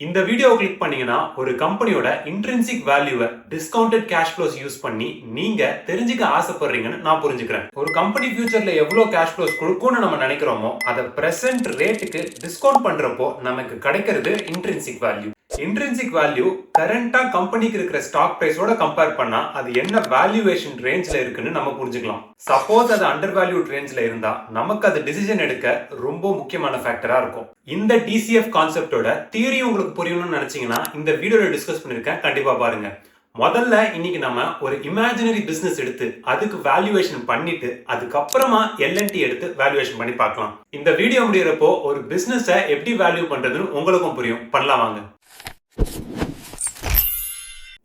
இந்த வீடியோவை கிளிக் பண்ணீங்கன்னா ஒரு கம்பெனியோட இன்ட்ரின்சிக் வேல்யூவை டிஸ்கவுண்டட் கேஷ் ஃப்ளோஸ் யூஸ் பண்ணி நீங்க தெரிஞ்சுக்க ஆசைப்படுறீங்கன்னு நான் புரிஞ்சுக்கிறேன். ஒரு கம்பெனி ஃபியூச்சர்ல எவ்வளவு கேஷ் ஃப்ளோஸ் கொடுக்கும்னு நம்ம நினைக்கிறோமோ அதை பிரசன்ட் ரேட்டுக்கு டிஸ்கவுண்ட் பண்றப்போ நமக்கு கிடைக்கிறது இன்ட்ரின்சிக் வேல்யூ. இன்ட்ரின்சிக் வேல்யூ கரண்டா கம்பெனிக்கு இருக்கிற ஸ்டாக் பிரைஸோட கம்பேர் பண்ணா அது என்ன வேல்யூவேஷன் ரேஞ்ச்ல இருக்குன்னு நம்ம புரிஞ்சுக்கலாம். சப்போஸ் அது அண்டர் வேல்யூட் ரேஞ்ச்ல இருந்தா நமக்கு அது டிசிஷன் எடுக்க ரொம்ப முக்கியமான ஃபேக்டரா இருக்கும். இந்த டிசிஎஃப் கான்செப்டோட தியரி உங்களுக்கு புரியணும்னு நினைச்சீங்கன்னா இந்த வீடியோல டிஸ்கஸ் பண்ணிருக்கேன், கண்டிப்பா பாருங்க. முதல்ல இன்னைக்கு நம்ம ஒரு இமேஜினரி பிசினஸ் எடுத்து அதுக்கு வேல்யூவேஷன் பண்ணிட்டு அதுக்கப்புறமா எல்என்டி எடுத்து வேல்யூவேஷன் பண்ணி பார்க்கலாம். இந்த வீடியோ முடியறப்போ ஒரு பிசினஸ எப்படி வேல்யூ பண்றதுன்னு உங்களுக்கும் புரியும். பண்ணலாம் வாங்க.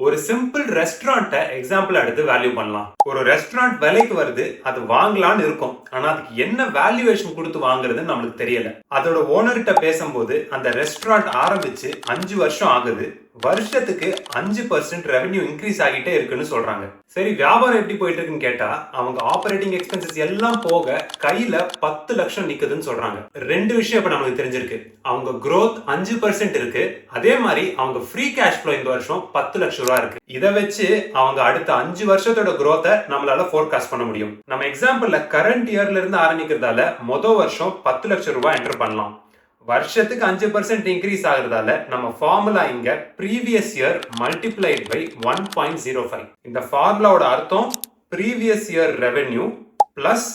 ஒரு சிம்பிள் ரெஸ்டாரண்ட்டை எக்ஸாம்பிள் எடுத்து வேல்யூ பண்ணலாம். ஒரு ரெஸ்டாரண்ட் விலைக்கு வருது, அது வாங்கலான்னு இருக்கும். ஆனா அதுக்கு என்ன வேல்யூவேஷன் கொடுத்து வாங்குறது நம்மளுக்கு தெரியல. அதோட ஓனர்கிட்ட பேசும்போது அந்த ரெஸ்டாரண்ட் ஆரம்பிச்சு 5 வருஷம் ஆகுது, வருஷத்துக்கு 5% ரெவென்யூ இன்க்ரீஸ் ஆகிட்டே இருக்குன்னு சொல்றாங்க. சரி, வியாபாரம் எப்படி போயிட்டு இருக்குன்னு கேட்டா அவங்க ஆபரேட்டிங் எக்ஸ்பென்சஸ் எல்லாம் போக கையில 10 லட்சம் நிக்குதுன்னு சொல்றாங்க. ரெண்டு விஷயம் இப்ப நமக்கு தெரிஞ்சிருக்கு. அவங்க growth 5% இருக்கு, அதே மாதிரி அவங்க ஃப்ரீ கேஷ் ஃப்ளோ இந்த வருஷம் 10 லட்சம் ரூபாய் இருக்கு. இதை வச்சு அவங்க அடுத்த 5 வருஷத்தோட growth நம்மளால ஃபோர்காஸ்ட் பண்ண முடியும். நம்ம எக்ஸாம்பிள்ல கரண்ட் இயர்ல இருந்து ஆரம்பிக்கிறதால மொதல் வருஷம் 10 லட்சம் ரூபாய் என்டர் பண்ணலாம். வருஷத்துக்கு 5% இன்க்ரீஸ் ஆகுறதால நம்ம ஃபார்முலா இங்க ப்ரீவியஸ் இயர் மல்டிப்ளைட் பை 1.05. இந்த ஃபார்முலாவோட அர்த்தம் previous year revenue plus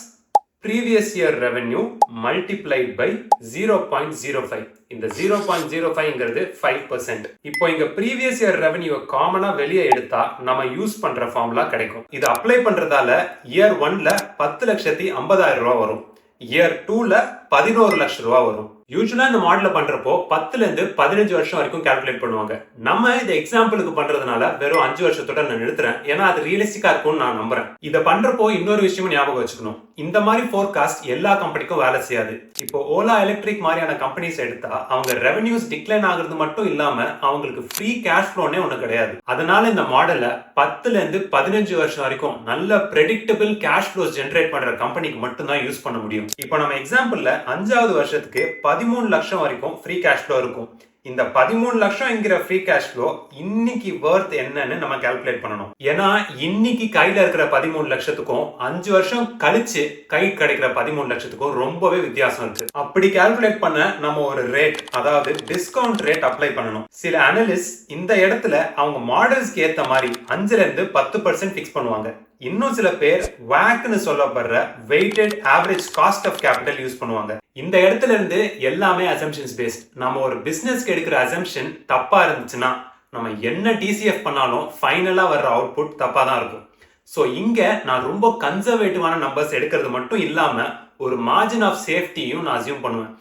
previous year revenue multiplied by 0.05. இந்த 0.05ங்கிறது 5%. இப்போ இங்க ப்ரீவியஸ் இயர் ரெவென்யூ காமனா வெளியே எடுத்தா நம்ம யூஸ் பண்ற ஃபார்முலா கிடைக்கும். இது அப்ளை பண்றதால இயர் 1ல 10,50,000 ரூபாய் வரும், இயர் 2ல 11 லட்சம் ரூபாய் வரும். யூசுவலா இந்த மாடல பண்றப்போ 10ல இருந்து 15 வருஷம் வரைக்கும் கால்குலேட் பண்ணுவாங்க. நம்ம இந்த எக்ஸாம்பிளுக்கு பண்றதுனால வெறும் 5 வருஷத்தோட நான் நிறுத்துறேன், ஏன்னா அது ரியலிஸ்டிக்கா இருக்கும்னு நான் நம்புறேன். இதை பண்றப்போ இன்னொரு விஷயமும் ஞாபகம் வச்சுக்கணும். இந்த மாதிரி ஃபோர்காஸ்ட் எல்லா கம்பெனிக்கும் வேலை செய்யாது. இப்போ ஓலா எலக்ட்ரிக் மாதிரியான கம்பெனிஸ் எடுத்தா அவங்க ரெவென்யூஸ் டிக்ளைன் ஆகுறது மட்டும் இல்லாம அவங்களுக்கு ஃப்ரீ கேஷ் ஃப்ளோனே ஒண்ணு கிடையாது. அதனால இந்த மாடலை 10ல இருந்து 15 வருஷம் வரைக்கும் நல்ல பிரெடிக்டபிள் கேஷ் ஃப்ளோஸ் ஜெனரேட் பண்ற கம்பெனிக்கு மட்டும் தான் யூஸ் பண்ண முடியும். இப்போ நம்ம எக்ஸாம்பிள்ல 5வது வருஷத்துக்கு 13 லட்சம் வரைக்கும் ஃப்ரீ கேஷ் ஃப்ளோ இருக்கும். இந்த 13 லட்சம்ங்கிற ஃப்ரீ கேஷ் ஃப்ளோ இன்னைக்கு வர்த் என்னன்னு நம்ம கால்குலேட் பண்ணணும். ஏன்னா இன்னைக்கு கையில இருக்கிற 13 லட்சத்துக்கும் 5 வருஷம் கழிச்சு கை கிடைக்கிற 13 லட்சத்துக்கும் ரொம்பவே வித்தியாசம் இருக்கு. அப்படி கால்குலேட் பண்ண நம்ம ஒரு ரேட், அதாவது டிஸ்கவுண்ட் ரேட் அப்ளை பண்ணணும். சில அனலிஸ்ட் இந்த இடத்துல அவங்க மாடல்ஸ்க்கு ஏத்த மாதிரி 5ல இருந்து 10% ஃபிக்ஸ் பண்ணுவாங்க. இன்னும் சில பேர் WACCன்னு சொல்லப்படுற weighted average cost of capital use பண்ணுவாங்க. இந்த இடத்துல இருந்து எல்லாமே அசம்ஷன்ஸ் பேஸ்ட். நம்ம ஒரு பிசினஸ்க்கு எடுக்கிற அசம்ஷன் தப்பா இருந்துச்சுன்னா நம்ம என்ன டிசிஎஃப் பண்ணாலும் ஃபைனலா வர்ற அவுட்புட் தப்பா தான் இருக்கும். ஸோ இங்க நான் ரொம்ப கன்சர்வேட்டிவான நம்பர்ஸ் எடுக்கிறது மட்டும் இல்லாம ஒரு மார்ஜின் ஆஃப் சேஃப்டியும் நான் அசியூம் பண்ணுவேன்.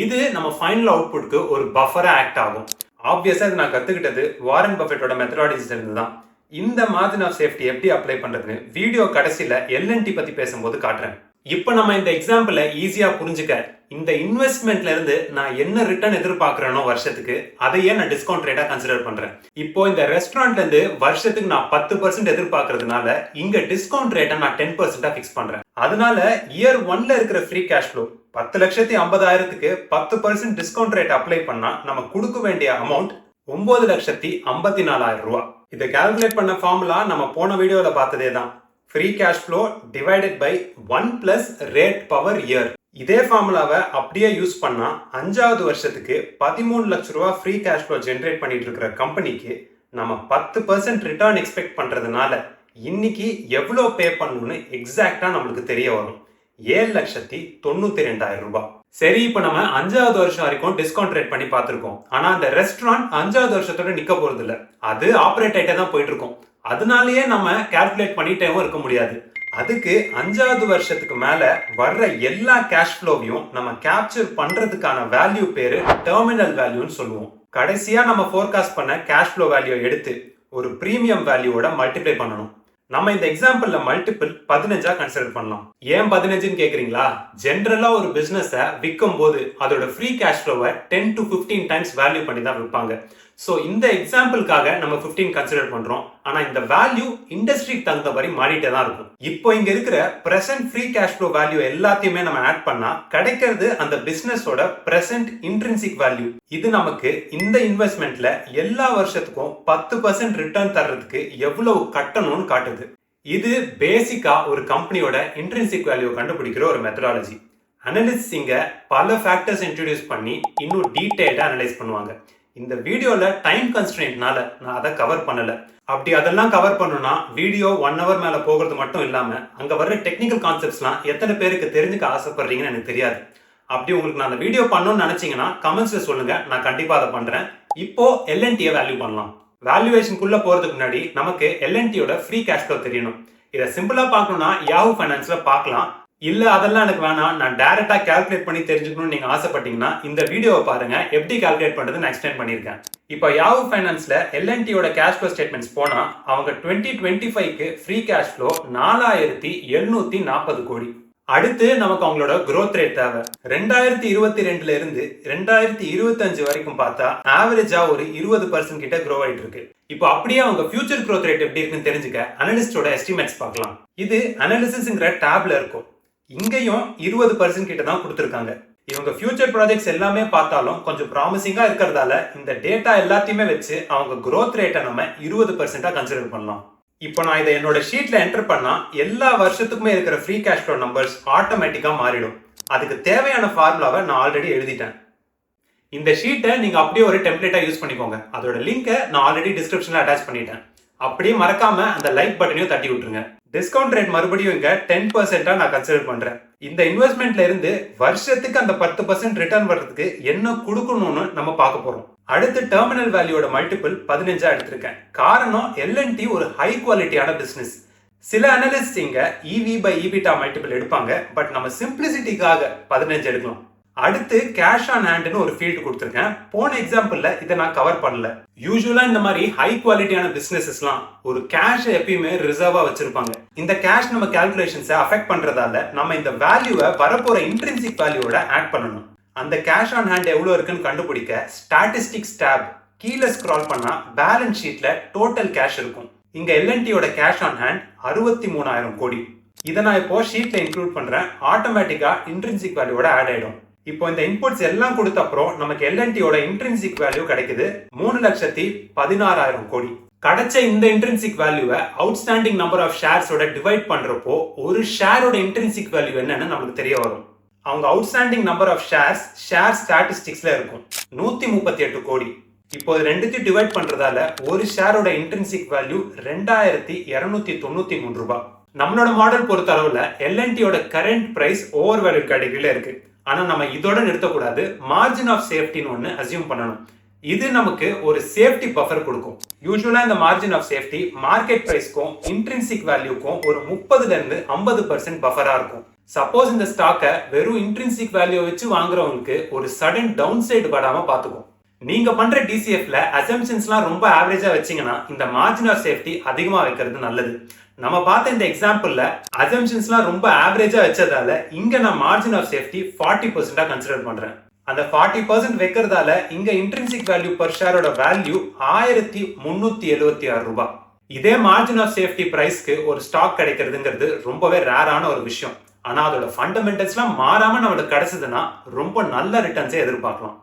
இது நம்ம ஃபைனல் அவுட்புட்க்கு ஒரு பஃபரா ஆக்ட் ஆகும். ஆப்வியஸா இது நான் கத்துக்கிட்டது வாரன் பஃபெட்டோட மெத்தடாலஜில இருந்து தான். இந்த மார்ஜின் ஆஃப் சேஃப்டி எப்படி அப்ளை பண்றதுன்னு வீடியோ கடைசியில எல்என்டி பத்தி பேசும்போது காட்டுறேன். இப்போ நம்ம இந்த எக்ஸாம்பிள ஈஸியா புரிஞ்சுக்க, இந்த இன்வெஸ்ட்மெண்ட்ல இருந்து நான் என்ன ரிட்டர்ன் எதிர்பார்க்கிறேனோ வருஷத்துக்கு, அதையே நான் டிஸ்கவுண்ட் ரேட்டா கன்சிடர் பண்றேன். இப்போ இந்த ரெஸ்டாரண்ட்ல இருந்து வருஷத்துக்கு நான் 10% எதிர்பார்க்கறதுனால இங்க டிஸ்கவுண்ட் ரேட்டை நான் 10% ஃபிக்ஸ் பண்றேன். அதனால இயர் 1ல இருக்கிற ஃப்ரீ கேஷ் ஃப்ளோ 10,50,000க்கு 10% டிஸ்கவுண்ட் ரேட் அப்ளை பண்ணா நம்ம கொடுக்க வேண்டிய அமௌண்ட் 9,54,000 ரூபாய். இதை கால்குலேட் பண்ண ஃபார்முலா நம்ம போன வீடியோல பார்த்ததே தான். Free cash flow divided by 1 plus rate power year. இதே ஃபார்முலாவை அப்படியே யூஸ் பண்ணா 5வது வருஷத்துக்கு 13 லட்சம் ரூபாய் ஃப்ரீ கேஷ் ஃப்ளோ ஜென்ரேட் பண்ணிட்டு இருக்கிற கம்பெனிக்கு நம்ம 10% ரிட்டர்ன் எக்ஸ்பெக்ட் பண்றதுனால இன்னைக்கு எவ்வளவு பே பண்ணணும்னு எக்ஸாக்டா நம்மளுக்கு தெரிய வரும். 7,92,000 ரூபாய். சரி, இப்போ நம்ம 5வது வருஷம் வரைக்கும் டிஸ்கவுண்ட் ரேட் பண்ணி பார்த்திருக்கோம். ஆனா அந்த ரெஸ்டாரண்ட் 5வது வருஷத்தோட நிக்க போறது இல்ல, அது ஆப்ரேட் ஆயிட்டே தான் போயிட்டு இருக்கும். அதனாலயே நம்ம கால்குலேட் பண்ணிட்டேவும் இருக்க முடியாது. அதுக்கு 5வது வருஷத்துக்கு மேல வர்ற எல்லா கேஷ் ஃப்ளோவையும் நம்ம கேப்சர் பண்றதுக்கான வேல்யூ பேரு டெர்மினல் வேல்யூன்னு சொல்லுவோம். கடைசியா நம்ம ஃபோர்காஸ்ட் பண்ண கேஷ் ஃப்ளோ வேல்யூ எடுத்து ஒரு பிரீமியம் வேல்யூவோட மல்டிப்ளை பண்ணணும். நம்ம இந்த எக்ஸாம்பிள்ல மல்டிபிள் 15 கன்சிடர் பண்ணலாம். ஏன் 15ன்னு கேக்குறீங்களா? ஜென்ரலா ஒரு பிசினஸ விற்கும் போது அதோட ஃப்ரீ கேஷ் ஃப்ளோவை 10 to 15 டைம்ஸ் வேல்யூ பண்ணி தான் விற்பாங்க. ஸோ இந்த எக்ஸாம்பிளுக்காக நம்ம 15 கன்சிடர் பண்றோம். ஆனா இந்த வேல்யூ இண்டஸ்ட்ரிக்கு தகுந்த மாதிரி மாறிட்டே தான் இருக்கும். இப்போ இங்க இருக்கிற present free cash flow value எல்லாத்தையுமே நம்ம ஆட் பண்ணா கிடைக்கிறது அந்த பிசினஸோட பிரசன்ட் இன்ட்ரின்சிக் வேல்யூ. இது நமக்கு இந்த இன்வெஸ்ட்மெண்ட்ல எல்லா வருஷத்துக்கும் 10% ரிட்டர்ன் தர்றதுக்கு எவ்வளவு கட்டணும்னு காட்டுது. இது பேசிக்கா ஒரு கம்பெனியோட இன்ட்ரின்சிக் வேல்யூ கண்டுபிடிக்கிற ஒரு மெத்தடாலஜி. அனலிஸ்ட் இங்க பல ஃபேக்டர்ஸ் இன்ட்ரோடியூஸ் பண்ணி இன்னும் டீடைல்டா அனலைஸ் பண்ணுவாங்க. இந்த வீடியோல டைம் கன்ஸ்ட்ரெயின்ட்னால நான் அதை கவர் பண்ணல. அப்படி அதெல்லாம் கவர் பண்ணணும்னா வீடியோ 1 hour மேல போகிறது மட்டும் இல்லாம அங்க வர்ற டெக்னிக்கல் கான்செப்ட்ஸ்லாம் எத்தனை பேருக்கு தெரிஞ்சுக்க ஆசைப்படுறீங்கன்னு எனக்கு தெரியாது. அப்படி உங்களுக்கு நான் அந்த வீடியோ பண்ணணும்னு நினைச்சீங்கன்னா கமெண்ட்ஸ்ல சொல்லுங்க, நான் கண்டிப்பா அதை பண்றேன். இப்போ எல்என்டியை வேல்யூ பண்ணலாம். வேல்யூவேஷனுக்குள்ள போறதுக்கு முன்னாடி நமக்கு எல்என்டியோட ஃப்ரீ கேஷ் ஃப்ளோ தெரியணும். இதை சிம்பிளா பார்க்கணும்னா யாஹூ ஃபைனான்ஸ்ல பார்க்கலாம். இல்ல அதெல்லாம் எனக்கு வேணாம், நான் டைரக்டா கால்குலேட் பண்ணி தெரிஞ்சுக்கணும்னு நீங்க ஆசைப்பட்டீங்கன்னா இந்த வீடியோவை பாருங்க, எப்படி கால்குலேட் பண்றது நான் எக்ஸ்பிளைன் பண்ணியிருக்கேன். இப்போ யாஹூ ஃபைனான்ஸ்ல எல்என்டியோட கேஷ் ஃப்ளோ ஸ்டேட்மெண்ட்ஸ் போனா அவங்க 2025க்கு ஃப்ரீ கேஷ் ஃப்ளோ 4740 கோடி. அடுத்து நமக்கு அவங்களோட growth ரேட் தேவை. 2022ல இருந்து 2025 வரைக்கும் பார்த்தா ஆவரேஜா ஒரு 20% கிட்ட grow ஆயிட்டு இருக்கு. இப்போ அப்படியே அவங்க ஃபியூச்சர் growth ரேட் எப்படி இருக்குன்னு தெரிஞ்சுக்க அனலிஸ்டோட எஸ்டிமேட்ஸ் பார்க்கலாம். இது அனாலிசிஸ்ங்கிற டேப்ல இருக்கும். இங்கேயும் 20% கிட்ட தான் கொடுத்துருக்காங்க. இவங்க ஃபியூச்சர் ப்ராஜெக்ட்ஸ் எல்லாமே பார்த்தாலும் கொஞ்சம் ப்ராமிசிங்கா இருக்கிறதால இந்த டேட்டா எல்லாத்தையுமே வச்சு அவங்க growth ரேட்டை நம்ம 20% கன்சிடர் பண்ணலாம். இப்போ நான் இதை என்னோட ஷீட்ல என்டர் பண்ணா எல்லா வருஷத்துக்குமே இருக்கிற ஃப்ரீ கேஷ் ஃப்ளோ நம்பர்ஸ் ஆட்டோமேட்டிக்கா மாறிடும். அதுக்கு தேவையான ஃபார்முலாவை நான் ஆல்ரெடி எழுதிட்டேன். இந்த ஷீட்டை நீங்க அப்படியே ஒரு டெம்ப்ளேட்டா யூஸ் பண்ணிக்கோங்க. அதோட லிங்கை நான் ஆல்ரெடி டிஸ்கிரிப்ஷன்ல அட்டாச் பண்ணிட்டேன். அப்படியே மறக்காம அந்த லைக் பட்டனையும் தட்டி விட்டுருங்க. டிஸ்கவுண்ட் ரேட் மறுபடியும் இங்க 10% நான் கன்சிடர் பண்றேன். இந்த இன்வெஸ்ட்மெண்ட்ல இருந்து வருஷத்துக்கு அந்த 10% ரிட்டர்ன் வர்றதுக்கு என்ன கொடுக்கணும்னு நம்ம பார்க்க போறோம். அடுத்து டெர்மினல் வேல்யூவோட மல்டிபிள் 15 எடுத்திருக்கேன். காரணம் எல்என்டி ஒரு ஹை குவாலிட்டியான பிசினஸ். சில அனலிஸ்ட் இங்க இவி பை இபிட்டா மல்டிபிள் எடுப்பாங்க. பட் நம்ம சிம்பிளிசிட்டிக்காக 15 எடுக்கலாம். அடுத்து கேஷ் ஆன் ஹேண்ட்னு ஒரு ஃபீல்டு கொடுத்துருக்கேன். போன எக்ஸாம்பிள்ல இதை நான் கவர் பண்ணல. யூசுவலா இந்த மாதிரி ஹை குவாலிட்டியான பிசினஸஸ்லாம் ஒரு கேஷ் எப்பயுமே ரிசர்வா வச்சிருப்பாங்க. இந்த கேஷ் நம்ம கால்குலேஷன்ஸை அஃபெக்ட் பண்றதால நம்ம இந்த வேல்யூவை வரப்போற இன்ட்ரின்சிக் வேல்யூவோட ஆட் பண்ணணும். அந்த கேஷ் ஆன் ஹேண்ட் எவ்வளவு இருக்குன்னு கண்டுபிடிக்க ஸ்டாட்டிஸ்டிக்ஸ் டேப் கீழே ஸ்க்ரால் பண்ணா பேலன்ஸ் ஷீட்ல டோட்டல் கேஷ் இருக்கும். இங்க எல்என்டியோட கேஷ் ஆன் ஹேண்ட் 63,000 கோடி. இதை நான் இப்போ ஷீட்ல இன்க்ளூட் பண்றேன். ஆட்டோமேட்டிக்கா இன்ட்ரின்சிக் வேல்யூவோட ஆட் ஆயிடும். இப்போ இந்த இன்புட்ஸ் எல்லாம் கொடுத்த அப்புறம் நமக்கு எல்என்டியோட இன்ட்ரின்சிக் வேல்யூ கிடைக்குது 3,16,000 கோடி. கிடைச்ச இந்த இன்ட்ரின்சிக் வேல்யூவை அவுட்ஸ்டாண்டிங் நம்பர் ஆஃப் ஷேர்ஸோட டிவைட் பண்றப்போ ஒரு ஷேரோட இன்ட்ரின்சிக் வேல்யூ என்னன்னு நமக்கு தெரிய வரும். அவங்க அவுட்ஸ்டாண்டிங் நம்பர் ஆஃப் ஷேர் ஸ்டாட்டிஸ்டிக்ஸ்ல இருக்கும் 138 கோடி. இப்போ ரெண்டுத்தையும் டிவைட் பண்றதால ஒரு ஷேரோட இன்ட்ரின்சிக் வேல்யூ 2,293 ரூபாய். நம்மளோட மாடல் பொறுத்த அளவுல எல்என்டியோட கரண்ட் பிரைஸ் ஓவர் வேல்யூ கேட்டகரியில இருக்கு. ஆனா நம்ம இதோட நிறுத்தக்கூடாது. மார்ஜின் ஆஃப் சேஃப்டின்னு ஒன்னு அசியூம் பண்ணணும். இது நமக்கு ஒரு சேஃப்டி பஃபர் கொடுக்கும். யூசுவலா இந்த மார்ஜின் ஆஃப் சேஃப்டி மார்க்கெட் பிரைஸ்க்கும் இன்ட்ரின்சிக் வேல்யூக்கும் ஒரு 30ல இருந்து 50% பஃபரா இருக்கும். சப்போஸ் இந்த ஸ்டாக்கை வெறும் இன்ட்ரின்சிக் வேல்யூ வச்சு வாங்குறவங்களுக்கு ஒரு சடன் டவுன் சைடு படாம பாத்துக்கும். நீங்க பண்ற டிசிஎஃப்ல அசம்ஷன்ஸ்லாம் ரொம்ப ஆவரேஜா வச்சீங்கன்னா இந்த மார்ஜின் ஆஃப் சேஃப்டி அதிகமா வைக்கிறது நல்லது. நம்ம பார்த்த இந்த எக்ஸாம்பிள்ல அசம்ஷன்ஸ்லாம் ரொம்ப ஆவரேஜா வச்சதால இங்க நான் மார்ஜின் ஆஃப் சேஃப்டி 40% கன்சிடர் பண்றேன். அந்த 40% வைக்கிறதால இங்க இன்ட்ரின்சிக் வேல்யூ பர் ஷேரோட வேல்யூ 1,376 ரூபாய். இதே மார்ஜின் ஆஃப் சேஃப்டி பிரைஸ்க்கு ஒரு ஸ்டாக் கிடைக்கிறதுங்கிறது ரொம்பவே ரேரான ஒரு விஷயம். ஆனா அதோட ஃபண்டமெண்டல்ஸ்லாம் மாறாம நம்மளுக்கு கிடைச்சதுன்னா ரொம்ப நல்ல ரிட்டர்ன்ஸை எதிர்பார்க்கலாம்.